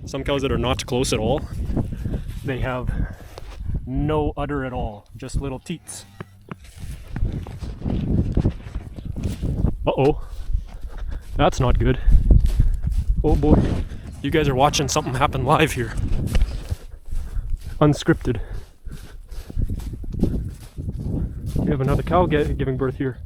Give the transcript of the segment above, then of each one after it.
Some cows that are not close at all, they have no udder at all, just little teats. Uh-oh, that's not good. Oh boy, you guys are watching something happen live here. Unscripted. We have another cow giving birth here.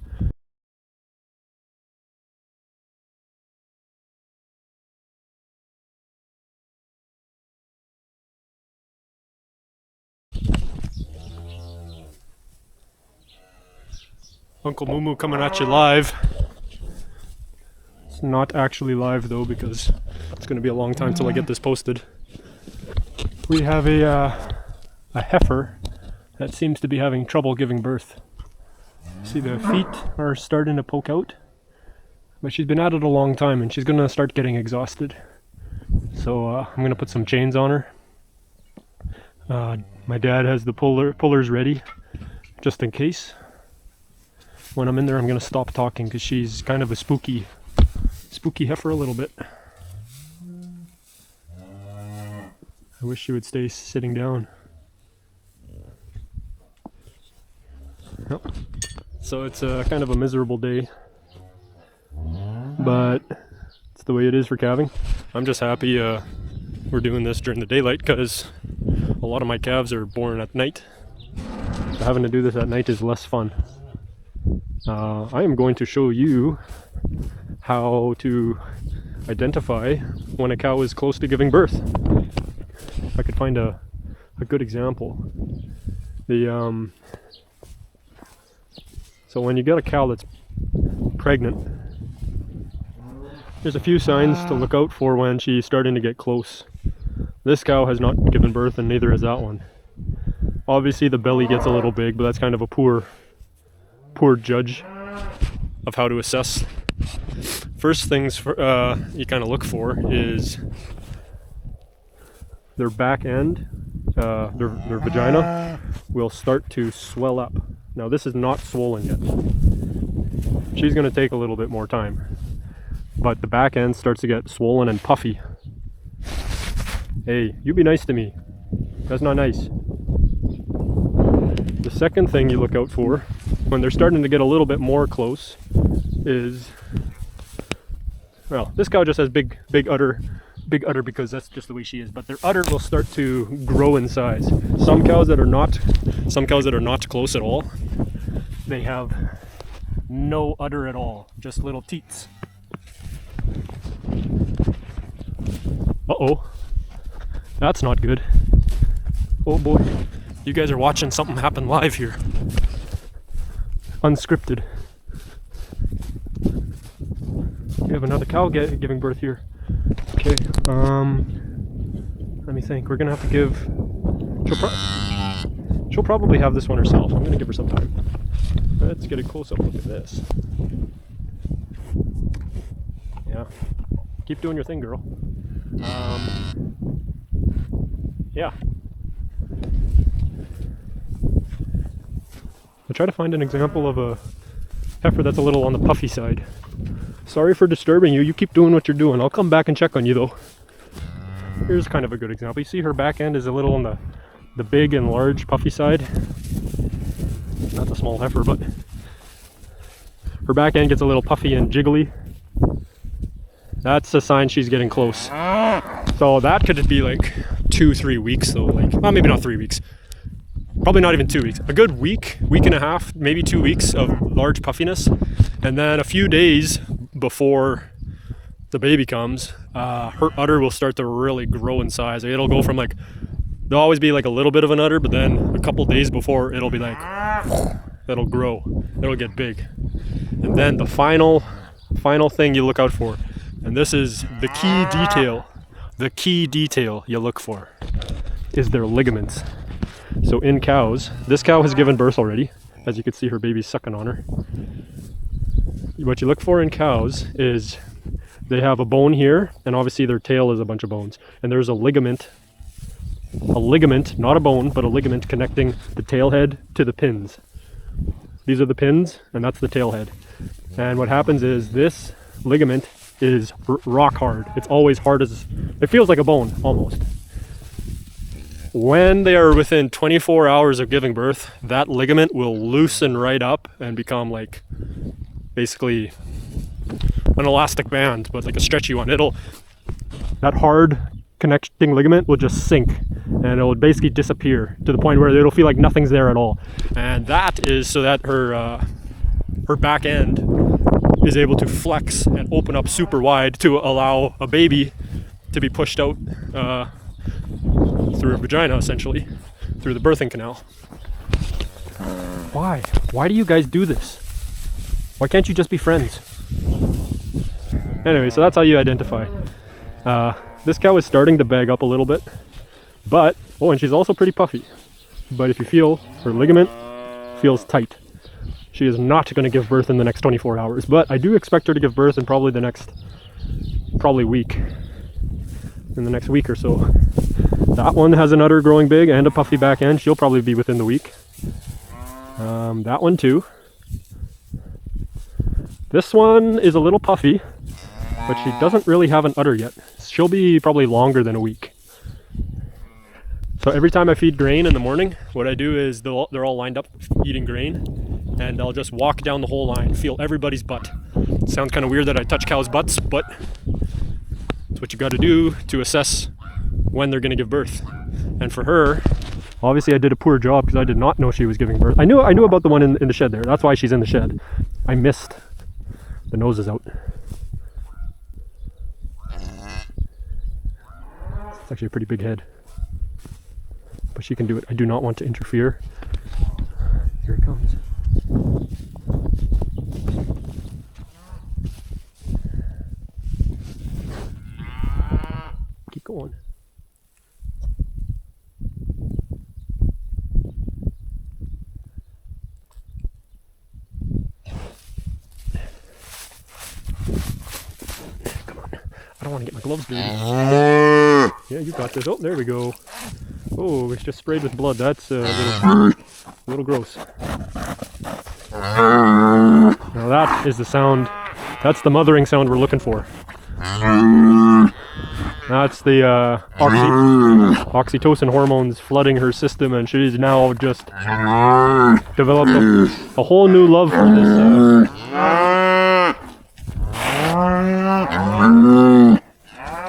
Uncle Moo Moo coming at you live. It's not actually live though, because it's going to be a long time till I get this posted. We have a heifer that seems to be having trouble giving birth. See, the feet are starting to poke out, but she's been at it a long time and she's going to start getting exhausted. So I'm going to put some chains on her. My dad has the pullers ready just in case. When I'm in there, I'm going to stop talking because she's kind of a spooky heifer a little bit. I wish she would stay sitting down. Yep. So it's kind of a miserable day, but it's the way it is for calving. I'm just happy we're doing this during the daylight because a lot of my calves are born at night. So having to do this at night is less fun. I am going to show you how to identify when a cow is close to giving birth. If I could find a good example. So when you get a cow that's pregnant, there's a few signs to look out for when she's starting to get close. This cow has not given birth and neither has that one. Obviously the belly gets a little big, but that's kind of a poor judge of how to assess. First things you kind of look for is their back end, their vagina will start to swell up. Now this is not swollen yet. She's going to take a little bit more time, but the back end starts to get swollen and puffy. Hey, you be nice to me. That's not nice. The second thing you look out for when they're starting to get a little bit more close is, well, this cow just has big udder because that's just the way she is, but their udder will start to grow in size. Some cows that are not close at all, they have no udder at all, just little teats. Uh-oh, that's not good. Oh boy, you guys are watching something happen live here. Unscripted. We have another cow giving birth here. Okay, let me think. We're gonna have to give. She'll probably have this one herself. I'm gonna give her some time. Let's get a close-up look at this. Yeah, keep doing your thing, girl. Yeah. I'll try to find an example of a heifer that's a little on the puffy side. Sorry for disturbing you. You keep doing what you're doing. I'll come back and check on you though. Here's kind of a good example. You see her back end is a little on the big and large puffy side. Not a small heifer, but her back end gets a little puffy and jiggly. That's a sign she's getting close. So that could be like 2-3 weeks though. Like, well, maybe not 3 weeks. Probably not even 2 weeks. A good week and a half, maybe 2 weeks of large puffiness. And then a few days before the baby comes, her udder will start to really grow in size. It'll go from like, there'll always be like a little bit of an udder, but then a couple days before it'll be like, it'll grow, it'll get big. And then the final thing you look out for, and this is the key detail you look for, is their ligaments. So in cows, this cow has given birth already. As you can see, her baby's sucking on her. What you look for in cows is they have a bone here, and obviously their tail is a bunch of bones. And there's a ligament, not a bone, but a ligament connecting the tail head to the pins. These are the pins, and that's the tail head. And what happens is this ligament is rock hard. It's always hard as, it feels like a bone almost. When they are within 24 hours of giving birth, that ligament will loosen right up and become like basically an elastic band, but like a stretchy one. That hard connecting ligament will just sink and it will basically disappear to the point where it'll feel like nothing's there at all. And that is so that her back end is able to flex and open up super wide to allow a baby to be pushed out through a vagina, essentially, through the birthing canal. Why? Why do you guys do this? Why can't you just be friends? Anyway, so that's how you identify. This cow is starting to bag up a little bit, but, oh, and she's also pretty puffy. But if you feel, her ligament feels tight. She is not going to give birth in the next 24 hours, but I do expect her to give birth in probably the next, week. In the next week or so. That one has an udder growing big and a puffy back end. She'll probably be within the week. That one too. This one is a little puffy, but she doesn't really have an udder yet. She'll be probably longer than a week. So every time I feed grain in the morning, what I do is they're all lined up eating grain, and I'll just walk down the whole line, feel everybody's butt. It sounds kind of weird that I touch cows' butts, but it's what you got to do to assess when they're going to give birth. And for her, obviously I did a poor job because I did not know she was giving birth. I knew about the one in the shed there. That's why she's in the shed. I missed the noses out. It's actually a pretty big head, but she can do it. I do not want to interfere. Here it comes. Keep going. Come on. I don't want to get my gloves dirty. Yeah, you got this. Oh, there we go. Oh, it's just sprayed with blood. That's a little gross. Now that is the sound. That's the mothering sound we're looking for. That's the oxytocin hormones flooding her system, and she's now just developed a whole new love for this.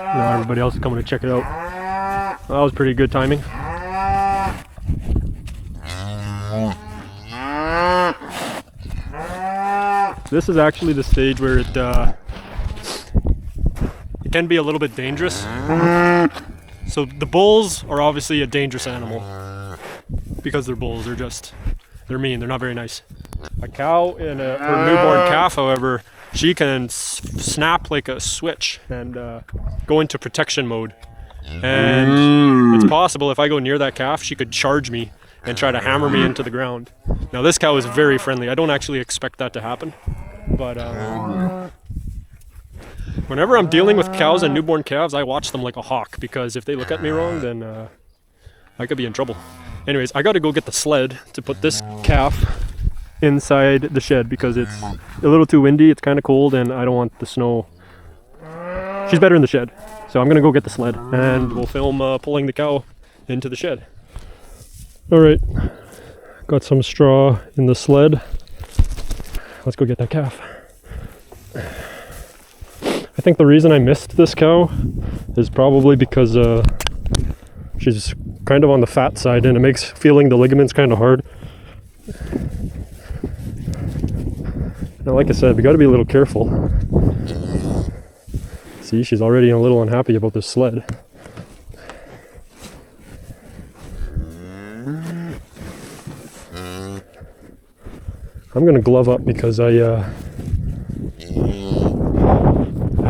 Now everybody else is coming to check it out. That was pretty good timing. This is actually the stage where it can be a little bit dangerous. So the bulls are obviously a dangerous animal because they're bulls. They're mean. They're not very nice. A cow and her newborn calf, however, she can snap like a switch and go into protection mode. And it's possible if I go near that calf, she could charge me and try to hammer me into the ground. Now this cow is very friendly. I don't actually expect that to happen, but whenever I'm dealing with cows and newborn calves, I watch them like a hawk, because if they look at me wrong, then I could be in trouble. Anyways, I gotta go get the sled to put this calf inside the shed because it's a little too windy, it's kind of cold, and I don't want the snow. She's better in the shed. So I'm gonna go get the sled and we'll film pulling the cow into the shed. All right, got some straw in the sled. Let's go get that calf. I think the reason I missed this cow is probably because she's kind of on the fat side and it makes feeling the ligaments kind of hard. Now, like I said, we got to be a little careful. See, she's already a little unhappy about this sled. I'm gonna glove up because I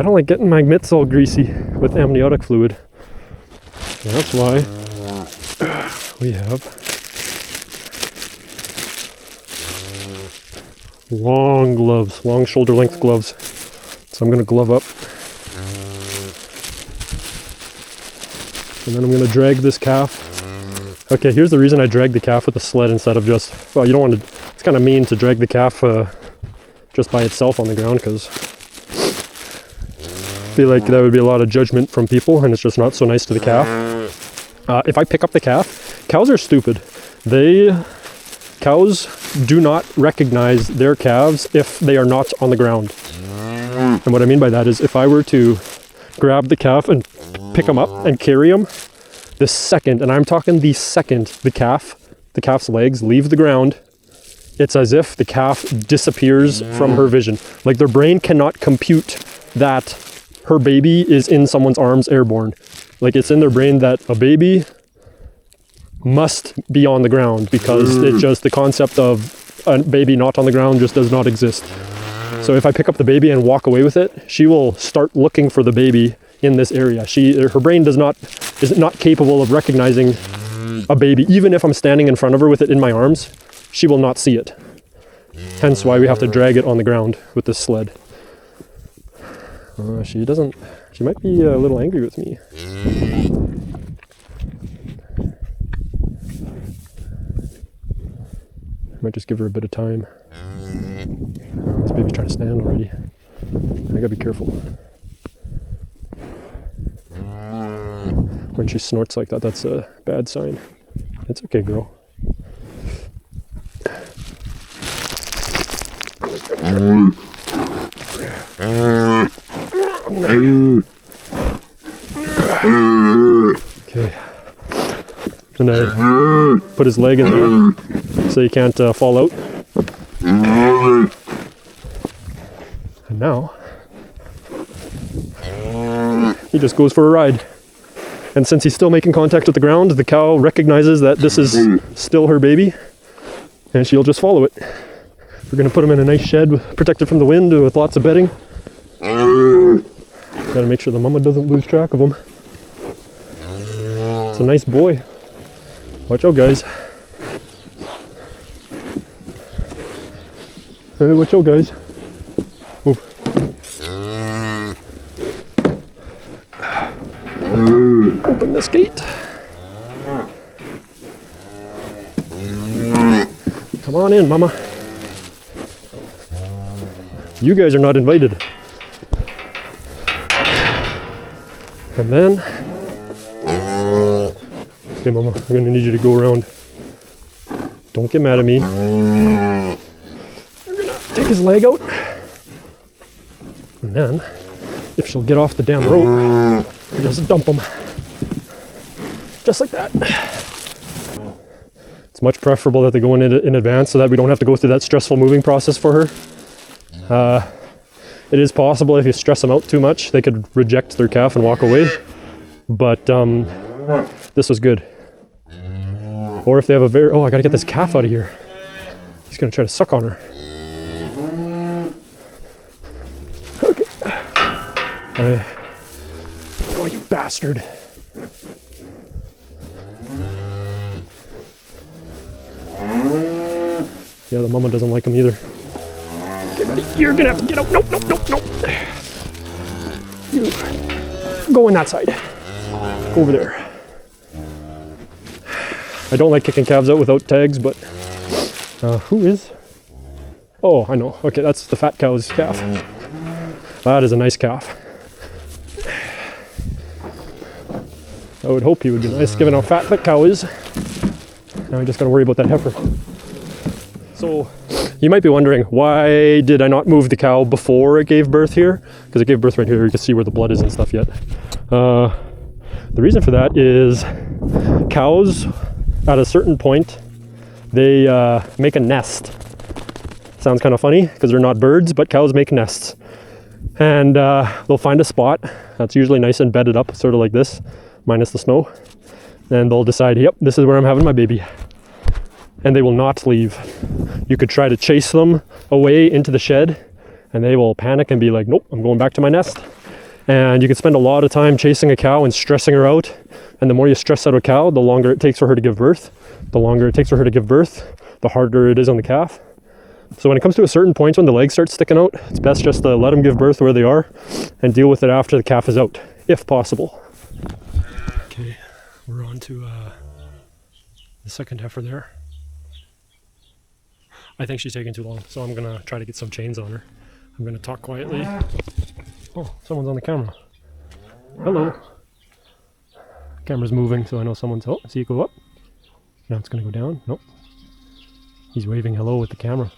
don't like getting my mitts all greasy with amniotic fluid. So that's why we have long gloves, long shoulder length gloves. So I'm gonna glove up. And then I'm going to drag this calf. Okay, here's the reason I drag the calf with the sled instead of just, well, you don't want to, it's kind of mean to drag the calf just by itself on the ground, because feel like that would be a lot of judgment from people, and it's just not so nice to the calf. If I pick up the calf, cows are stupid. Cows do not recognize their calves if they are not on the ground. And what I mean by that is if I were to grab the calf and pick them up and carry them, the second, and I'm talking the second, the calf's legs leave the ground, it's as if the calf disappears from her vision. Like their brain cannot compute that her baby is in someone's arms airborne. Like it's in their brain that a baby must be on the ground, because it just, the concept of a baby not on the ground just does not exist. So if I pick up the baby and walk away with it, she will start looking for the baby in this area. Her brain is not capable of recognizing a baby. Even if I'm standing in front of her with it in my arms, she will not see it. Hence why we have to drag it on the ground with this sled. She might be a little angry with me. I might just give her a bit of time. This baby's trying to stand already. I gotta be careful. When she snorts like that, that's a bad sign. It's okay, girl. Okay. And I put his leg in there so he can't fall out. And now he just goes for a ride. And since he's still making contact with the ground, the cow recognizes that this is still her baby, and she'll just follow it. We're going to put him in a nice shed protected from the wind with lots of bedding. Gotta make sure the mama doesn't lose track of him. It's a nice boy. Watch out, guys. Hey, watch out, guys. Move. Open this gate. Come on in, mama. You guys are not invited. And then, okay, mama, I'm gonna need you to go around. Don't get mad at me. You're gonna take his leg out. And then, if she'll get off the damn rope, just dump him. Just like that. It's much preferable that they go in advance so that we don't have to go through that stressful moving process for her. It is possible if you stress them out too much, they could reject their calf and walk away. But this was good. Or if they have a very... Oh, I gotta get this calf out of here. He's gonna try to suck on her. Okay. Oh, you bastard. Yeah, the mama doesn't like him either. Okay, buddy, you're gonna have to get out. Nope, nope, nope, nope. You go in that side. Go over there. I don't like kicking calves out without tags, but who is? Oh, I know. Okay, that's the fat cow's calf. That is a nice calf. I would hope he would be nice, given how fat that cow is. Now we just gotta worry about that heifer. So, you might be wondering, why did I not move the cow before it gave birth here? Because it gave birth right here, you can see where the blood is and stuff yet. The reason for that is cows, at a certain point, they make a nest. Sounds kind of funny, because they're not birds, but cows make nests. And they'll find a spot that's usually nice and bedded up, sort of like this, minus the snow. And they'll decide, yep, this is where I'm having my baby. And they will not leave. You could try to chase them away into the shed, and they will panic and be like, nope, I'm going back to my nest. And you could spend a lot of time chasing a cow and stressing her out. And the more you stress out a cow, the longer it takes for her to give birth. The longer it takes for her to give birth, the harder it is on the calf. So when it comes to a certain point when the legs start sticking out, it's best just to let them give birth where they are and deal with it after the calf is out, if possible. Okay, we're on to the second heifer there. I think she's taking too long, so I'm gonna try to get some chains on her. I'm gonna talk quietly. Oh, someone's on the camera. Hello. Camera's moving, so I know someone's... Oh, see it go up? Now it's going to go down. Nope. He's waving hello with the camera.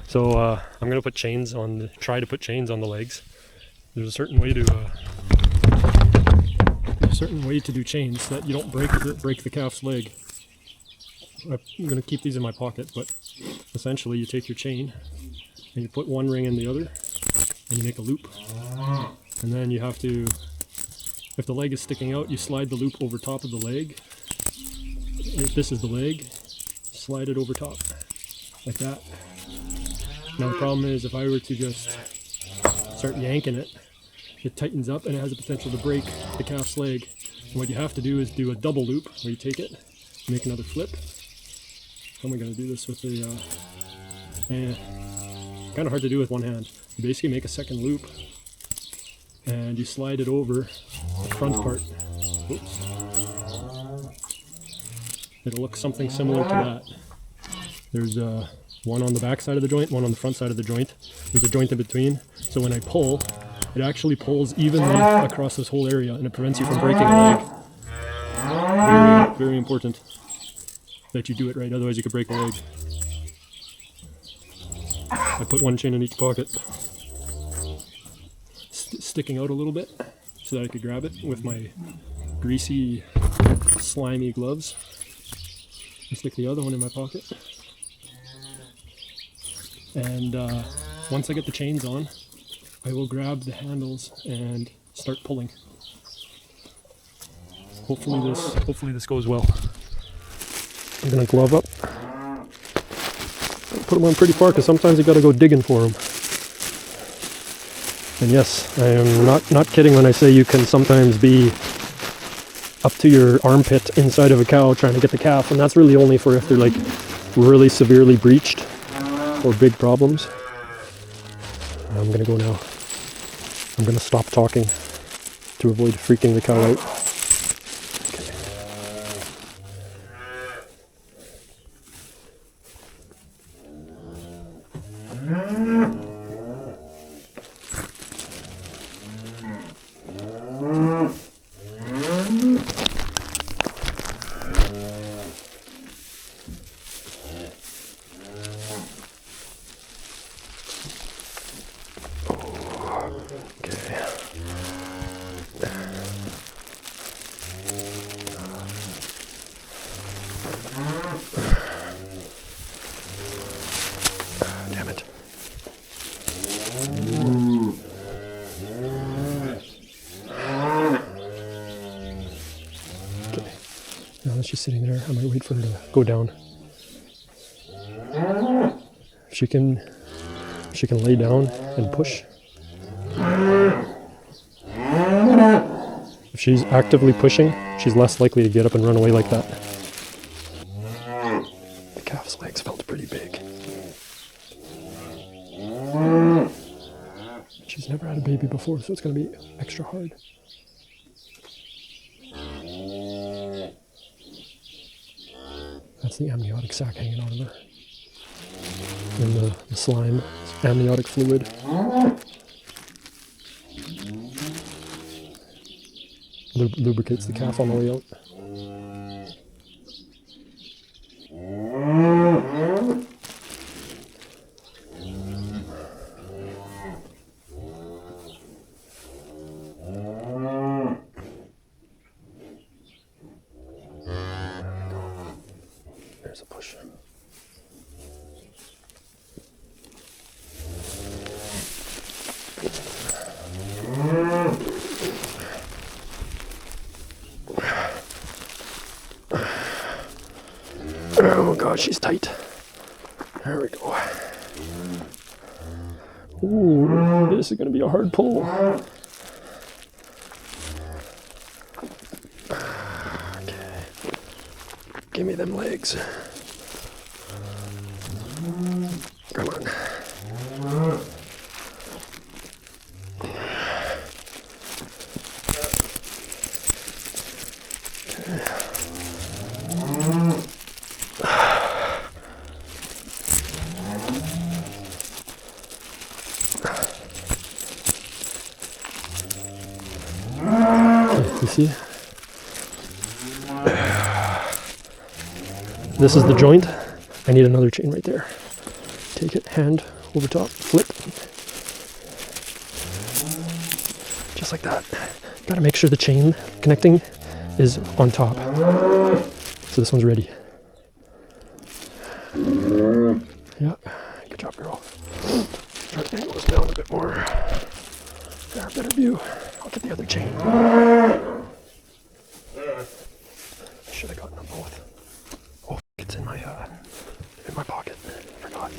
So I'm going to put chains on the... Try to put chains on the legs. There's a certain way to... do chains that you don't break the calf's leg. I'm going to keep these in my pocket, but essentially you take your chain and you put one ring in the other and you make a loop. And then you have to, if the leg is sticking out, you slide the loop over top of the leg. If this is the leg, slide it over top, like that. Now the problem is if I were to just start yanking it, it tightens up and it has the potential to break the calf's leg. And what you have to do is do a double loop where you take it, make another flip. How am I going to do this with the... kind of hard to do with one hand. You basically make a second loop and you slide it over the front part. Oops. It'll look something similar to that. There's one on the back side of the joint, one on the front side of the joint. There's a joint in between. So when I pull, it actually pulls evenly across this whole area and it prevents you from breaking a leg. Very, very important that you do it right, otherwise you could break a leg. I put one chain in each pocket, sticking out a little bit so that I could grab it with my greasy, slimy gloves. And stick the other one in my pocket. And once I get the chains on, I will grab the handles and start pulling. Hopefully this goes well. I'm gonna glove up. Put them on pretty far because sometimes you got to go digging for them. And yes, I am not kidding when I say you can sometimes be up to your armpit inside of a cow trying to get the calf, and that's really only for if they're like really severely breached or big problems. I'm gonna go now. I'm gonna stop talking to avoid freaking the cow out. Damn it. Okay. Now that she's sitting there, I might wait for her to go down. She can lay down and push. If she's actively pushing, she's less likely to get up and run away like that. The calf's legs felt pretty big. She's never had a baby before, so it's going to be extra hard. That's the amniotic sac hanging out of her. And the slime, amniotic fluid. Lubricates the calf on the way out. There's a push. Oh god, she's tight. There we go. Ooh, this is gonna be a hard pull. Okay. Give me them legs. Come on. You see? This is the joint. I need another chain right there. Take it, hand over top, flip. Just like that. Gotta make sure the chain connecting is on top. So this one's ready. Yeah, good job, girl. Try to angle this down a bit more. There, better view. I'll get the other chain. I should have gotten them both. Oh, it's in my pocket. I forgot.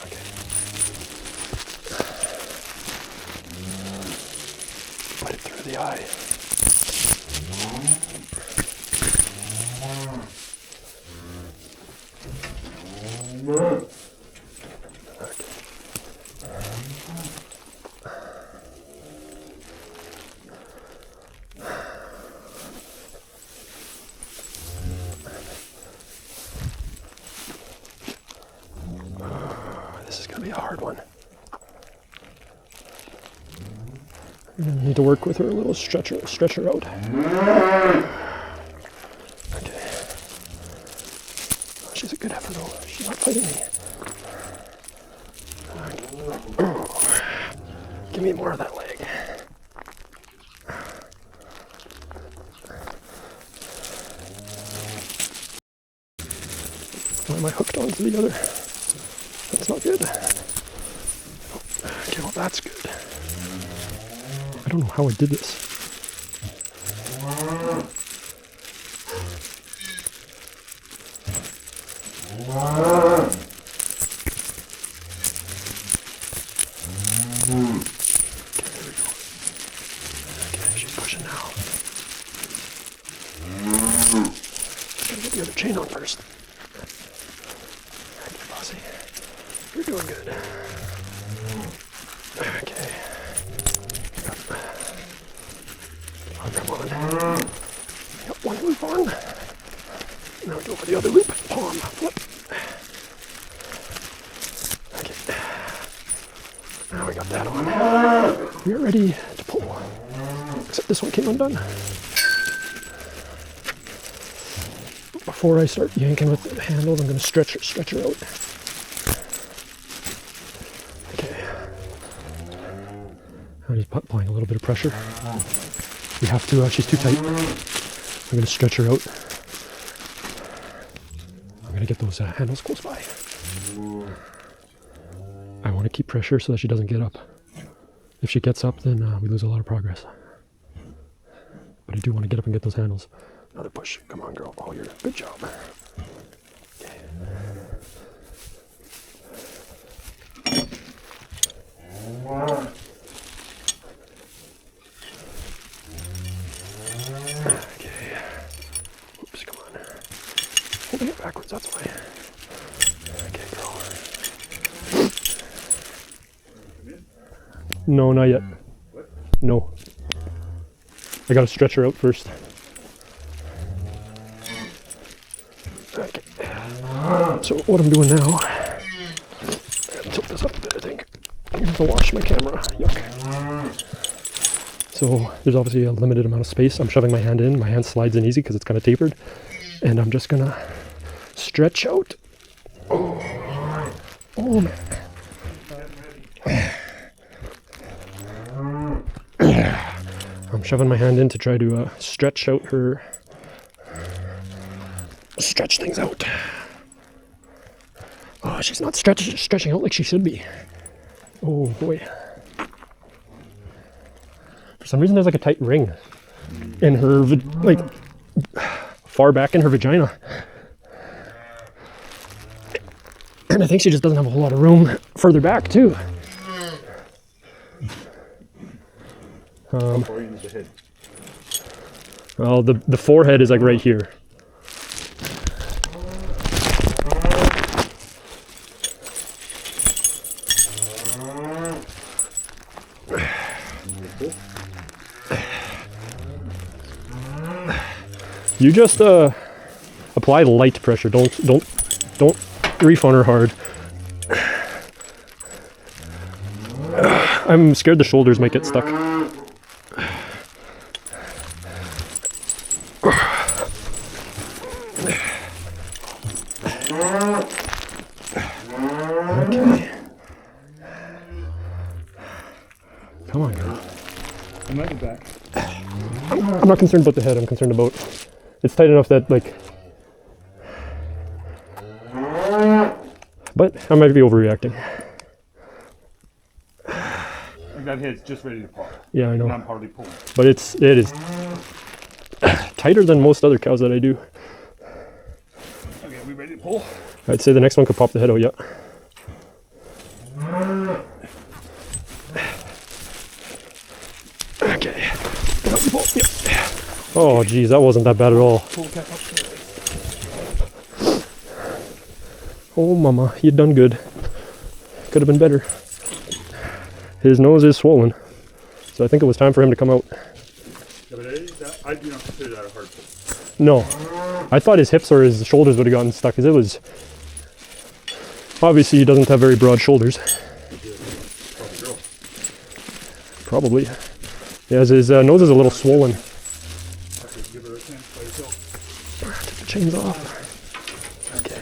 Okay. Put it through the eye. This is going to be a hard one. I'm going to need to work with her a little, stretch her out. Okay. Oh, she's a good heifer though. She's not fighting me. Give me more of that leg. Why am I hooked onto the other? That's not good. Okay, well that's good. I don't know how I did this. Pushing now. Gotta get the other chain on first. Okay, bossy. You're doing good. Okay. Come on. Got one loop on. Now we go for the other loop. Palm, flip. Okay. Now we got that on. We are ready to pull. Except this one came undone. Before I start yanking with the handle, I'm going to stretch her out. Okay. I'm just applying a little bit of pressure. We have to, she's too tight. I'm going to stretch her out. I'm going to get those handles close by. I want to keep pressure so that she doesn't get up. If she gets up, then we lose a lot of progress. But I do want to get up and get those handles. Another push. Come on, girl. Oh, you're good job. Okay. Okay. Oops, come on. Holding it backwards, that's why. Okay, girl. No, not yet. No. I gotta stretch her out first. Okay. So what I'm doing now, tilt this up a bit, I think. I'm gonna have to wash my camera. Yuck. So there's obviously a limited amount of space. I'm shoving my hand in. My hand slides in easy because it's kind of tapered. And I'm just gonna stretch out. Oh man. I'm shoving my hand in to try to stretch out her, stretch things out. Oh, she's not stretching out like she should be. Oh boy. For some reason there's like a tight ring in her, like far back in her vagina. And I think she just doesn't have a whole lot of room further back too. Well, the forehead is like right here. You just apply light pressure. Don't reef on her hard. I'm scared the shoulders might get stuck. I might be back. I'm not concerned about the head. I'm concerned about it's tight enough that like. But I might be overreacting. That head's just ready to pop. Yeah, I know. And I'm hardly pulling. But it is tighter than most other cows that I do. Okay, are we ready to pull? I'd say the next one could pop the head out, yeah. Okay. Oh, geez, that wasn't that bad at all. Oh, mama, you done good. Could have been better. His nose is swollen, so I think it was time for him to come out. Yeah, but I do not consider that a hard pull. No, I thought his hips or his shoulders would have gotten stuck, because it was... Obviously, he doesn't have very broad shoulders. Probably. Yeah, his nose is a little swollen. Give her a chance by yourself. Take the chains off. Okay.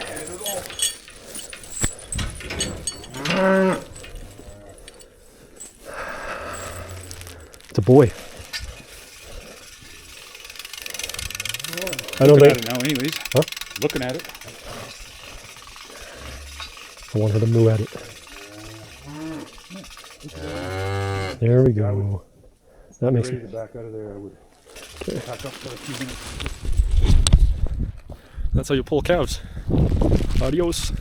It's a boy. I don't Looking think... at it now anyways. Huh? Looking at it. I want her to moo at it. There we go. That makes Ready me... to back out of there, I would back up for a few minutes. That's how you pull calves. Adios.